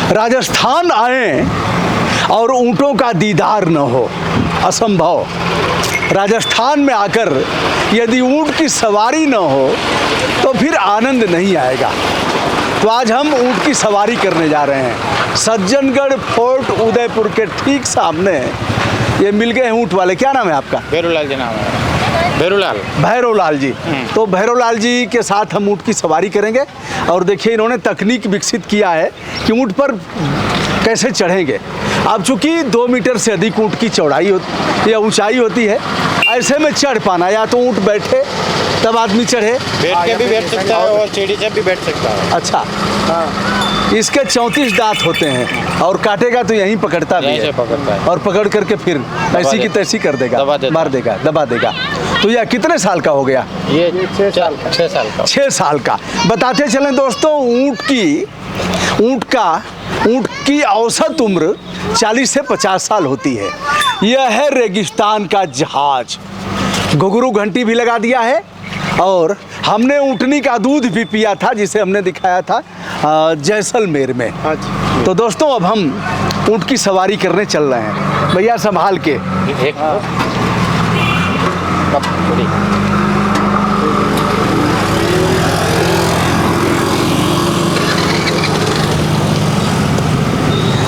राजस्थान आए और ऊँटों का दीदार न हो, असंभव। राजस्थान में आकर यदि ऊँट की सवारी न हो तो फिर आनंद नहीं आएगा। तो आज हम ऊँट की सवारी करने जा रहे हैं। सज्जनगढ़ फोर्ट उदयपुर के ठीक सामने ये मिल गए ऊँट वाले। क्या नाम है आपका? भैरवलाल जी नाम है। भैरवलाल जी। तो भैरवलाल जी के साथ हम ऊँट की सवारी करेंगे और देखिए इन्होंने तकनीक विकसित किया है कि ऊँट पर कैसे चढ़ेंगे। अब चूंकि 2 मीटर से अधिक ऊँट की चौड़ाई या ऊंचाई होती है, ऐसे में चढ़ पाना, या तो ऊँट बैठे तब आदमी चढ़े, बैठ के भी बैठ सकता है और सीढ़ी से भी बैठ सकता है। अच्छा, हाँ। इसके 34 दांत होते हैं और काटेगा तो यहीं पकड़ता भी है, पकड़ता है और पकड़ करके फिर ऐसी की तैसी कर देगा, मार देगा, दबा देगा। तो यह कितने साल का हो गया? ये 6 साल का। 6 साल का। बताते चलें दोस्तों, ऊँट की औसत उम्र 40 से 50 साल होती है। यह है रेगिस्तान का जहाज। घुघरू घंटी भी लगा दिया है और हमने ऊँटनी का दूध भी पिया था, जिसे हमने दिखाया था जैसलमेर में। तो दोस्तों अब हम ऊँट की सवारी करने चल रहे हैं। भैया संभाल के।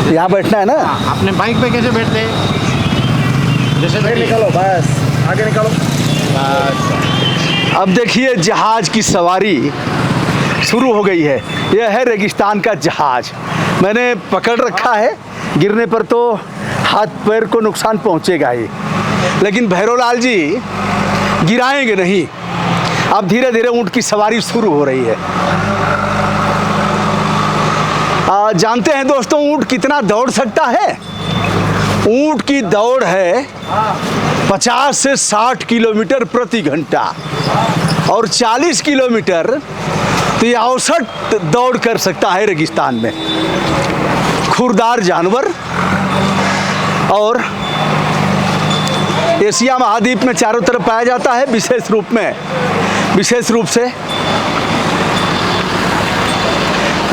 यहाँ बैठना है ना? अपने बाइक पे कैसे बैठते हैं? जैसे निकालो, बस आगे निकालो। अब देखिए जहाज की सवारी शुरू हो गई है। यह है रेगिस्तान का जहाज। मैंने पकड़ रखा है, गिरने पर तो हाथ पैर को नुकसान पहुंचेगा ही, लेकिन भैरवलाल जी गिराएंगे नहीं। अब धीरे धीरे ऊँट की सवारी शुरू हो रही है। जानते हैं दोस्तों ऊँट कितना दौड़ सकता है? ऊँट की दौड़ है 50 से 60 किलोमीटर प्रति घंटा और 40 किलोमीटर तो ये औसत दौड़ कर सकता है रेगिस्तान में। खुरदार जानवर और एशिया महाद्वीप में चारों तरफ पाया जाता है, विशेष रूप से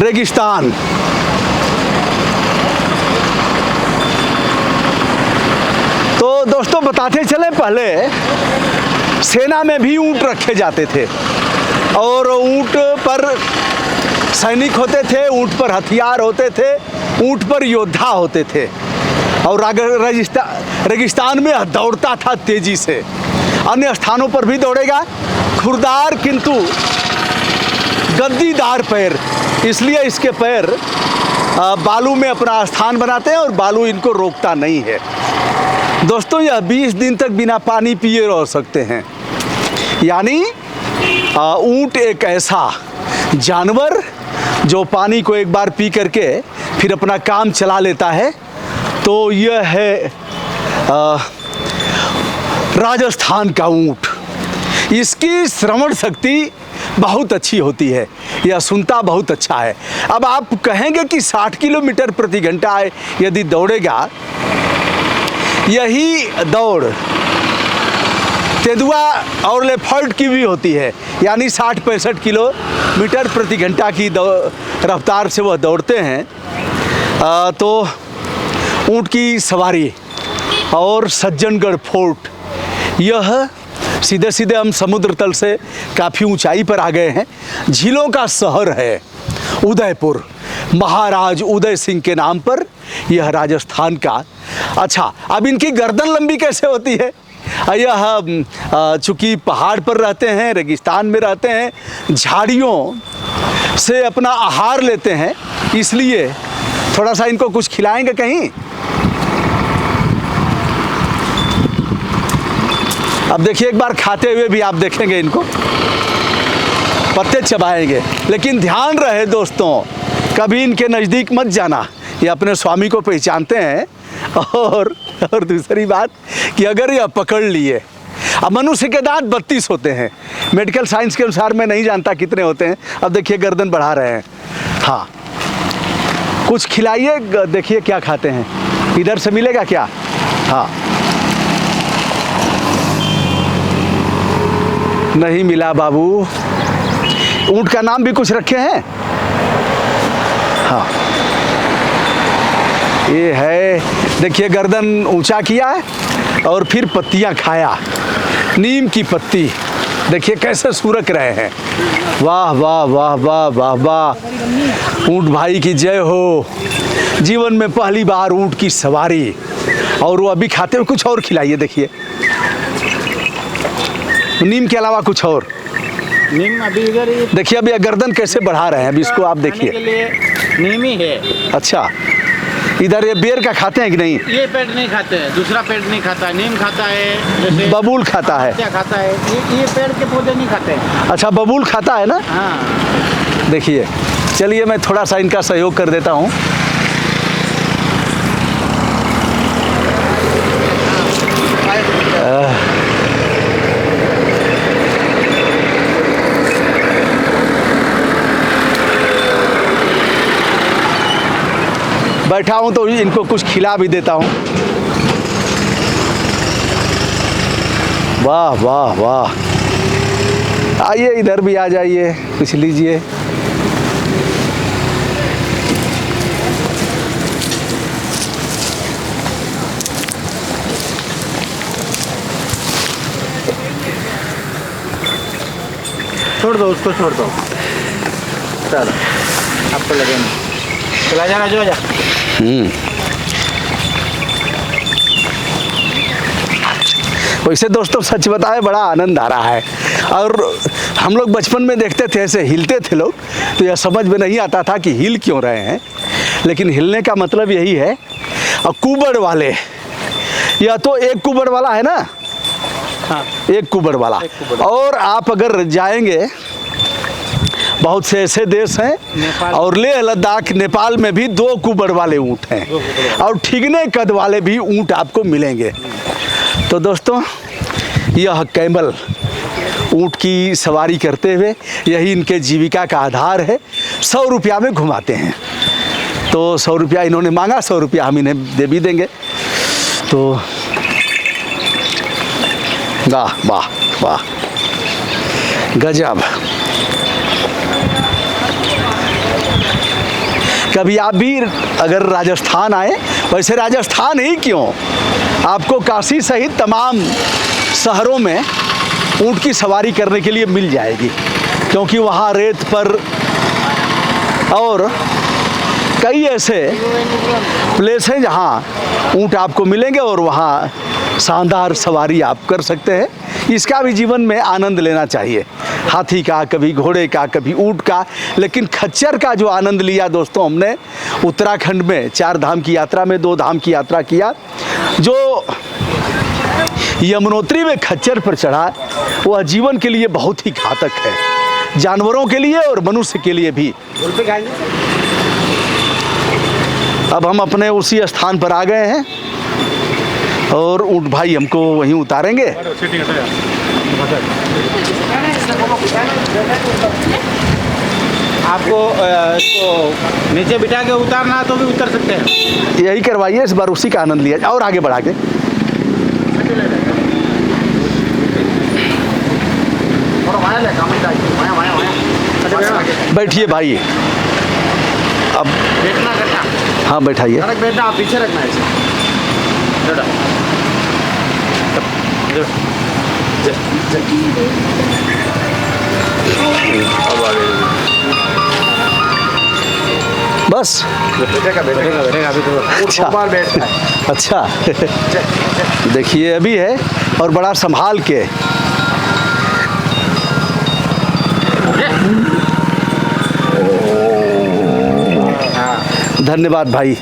रेगिस्तान। तो दोस्तों बताते चले, पहले सेना में भी ऊँट रखे जाते थे और ऊँट पर सैनिक होते थे, ऊँट पर हथियार होते थे, ऊँट पर योद्धा होते थे और रेगिस्तान में दौड़ता था तेजी से। अन्य स्थानों पर भी दौड़ेगा। खुरदार किंतु गद्दीदार पैर, इसलिए इसके पैर बालू में अपना स्थान बनाते हैं और बालू इनको रोकता नहीं है। दोस्तों यह 20 दिन तक बिना पानी पिए रह सकते हैं। यानी ऊँट एक ऐसा जानवर जो पानी को एक बार पी करके फिर अपना काम चला लेता है। तो यह है राजस्थान का ऊँट। इसकी श्रवण शक्ति बहुत अच्छी होती है, यह सुनता बहुत अच्छा है। अब आप कहेंगे कि 60 किलोमीटर प्रति घंटा यदि दौड़ेगा, यही दौड़ तेंदुआ और लेपर्ड की भी होती है, यानी 60-65 किलोमीटर प्रति घंटा की रफ्तार से वह दौड़ते हैं। तो ऊँट की सवारी और सज्जनगढ़ फोर्ट, यह सीधे सीधे हम समुद्र तल से काफ़ी ऊंचाई पर आ गए हैं। झीलों का शहर है उदयपुर, महाराज उदय सिंह के नाम पर यह राजस्थान का। अच्छा, अब इनकी गर्दन लंबी कैसे होती है? यह चूँकि पहाड़ पर रहते हैं, रेगिस्तान में रहते हैं, झाड़ियों से अपना आहार लेते हैं, इसलिए थोड़ा सा इनको कुछ खिलाएंगे कहीं। अब देखिए एक बार खाते हुए भी आप देखेंगे, इनको पत्ते चबाएंगे, लेकिन ध्यान रहे दोस्तों, कभी इनके नज़दीक मत जाना, ये अपने स्वामी को पहचानते हैं। और दूसरी बात कि अगर यह पकड़ लिए, अब मनुष्य के दांत 32 होते हैं, मेडिकल साइंस के अनुसार मैं नहीं जानता कितने होते हैं। अब देखिए गर्दन बढ़ा रहे हैं। हाँ, कुछ खिलाइए, देखिए क्या खाते हैं, इधर से मिलेगा क्या? हाँ, नहीं मिला बाबू। ऊँट का नाम भी कुछ रखे हैं? हाँ, ये है, देखिए गर्दन ऊंचा किया है और फिर पत्तियां खाया, नीम की पत्ती। देखिए कैसे सुरक रहे हैं। वाह वाह वाह वाह वाह वाह, ऊंट भाई की जय हो। जीवन में पहली बार ऊंट की सवारी, और वो अभी खाते हुए कुछ और खिलाइए। देखिए नीम के अलावा कुछ और। नीम अभी इधर ही देखिए अभी गर्दन कैसे बढ़ा रहे हैं, अभी इसको आप खाने के देखिए। लिए नीम ही है। अच्छा, इधर ये बेर का खाते हैं कि नहीं? ये पेड़ नहीं खाते हैं, दूसरा पेड़ नहीं खाता है। नीम खाता है, जैसे बबूल खाता है। क्या खाता है, ये पेड़ के पौधे नहीं खाते हैं। अच्छा, बबूल खाता है ना। हाँ, देखिए, चलिए मैं थोड़ा सा इनका सहयोग कर देता हूँ। बैठा हूँ तो इनको कुछ खिला भी देता हूँ। वाह वाह वाह, आइए इधर भी आ जाइए, कुछ लीजिए। छोड़ दो उसको, छोड़ दो। चलो, आपको लगे नहीं। चला जा राजू, आजा। वैसे दोस्तों सच बताए बड़ा आनंद आ रहा है। और हम लोग बचपन में देखते थे ऐसे हिलते थे लोग, तो यह समझ में नहीं आता था कि हिल क्यों रहे हैं, लेकिन हिलने का मतलब यही है। और कुबड़ वाले, यह तो एक कुबड़ वाला है ना। हाँ, एक कुबड़ वाला। कुबड़। और आप अगर जाएंगे, बहुत से ऐसे देश हैं, नेपाल। और लेह लद्दाख नेपाल में भी 2 कुबड़ वाले ऊँट हैं, और ठिगने कद वाले भी ऊँट आपको मिलेंगे। तो दोस्तों यह कैमल ऊँट की सवारी करते हुए, यही इनके जीविका का आधार है। 100 रुपया में घुमाते हैं। तो 100 रुपया इन्होंने मांगा, 100 रुपया हम इन्हें दे भी देंगे। तो वाह वाह वाह, गजब। कभी आप भी अगर राजस्थान आए, वैसे राजस्थान ही क्यों, आपको काशी सहित तमाम शहरों में ऊँट की सवारी करने के लिए मिल जाएगी, क्योंकि वहाँ रेत पर और कई ऐसे प्लेस हैं जहाँ ऊँट आपको मिलेंगे, और वहाँ शानदार सवारी आप कर सकते हैं। इसका भी जीवन में आनंद लेना चाहिए, हाथी का, कभी घोड़े का, कभी ऊँट का। लेकिन खच्चर का जो आनंद लिया दोस्तों हमने उत्तराखंड में 4 धाम की यात्रा में, 2 धाम की यात्रा किया, जो यमुनोत्री में खच्चर पर चढ़ा, वह जीवन के लिए बहुत ही घातक है, जानवरों के लिए और मनुष्य के लिए भी। अब हम अपने उसी स्थान पर आ गए हैं, और ऊँट भाई हमको वहीं उतारेंगे। आपको इसको नीचे बिठा के उतारना तो भी उतर सकते हैं। यही करवाइए, इस बार उसी का आनंद लिया जाए। और आगे बढ़ा के बैठिए भाई। अब बैठना करना, हाँ बैठाइए। बैठना, आप पीछे रखना है इसे। बस बैठेगा अभी तो। अच्छा। बार बैठता है। अच्छा देखिए अभी है, और बड़ा संभाल के। धन्यवाद भाई।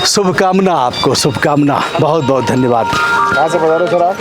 शुभकामना आपको, शुभकामना, बहुत बहुत धन्यवाद। कहाँ से बता रहे हो सर आप?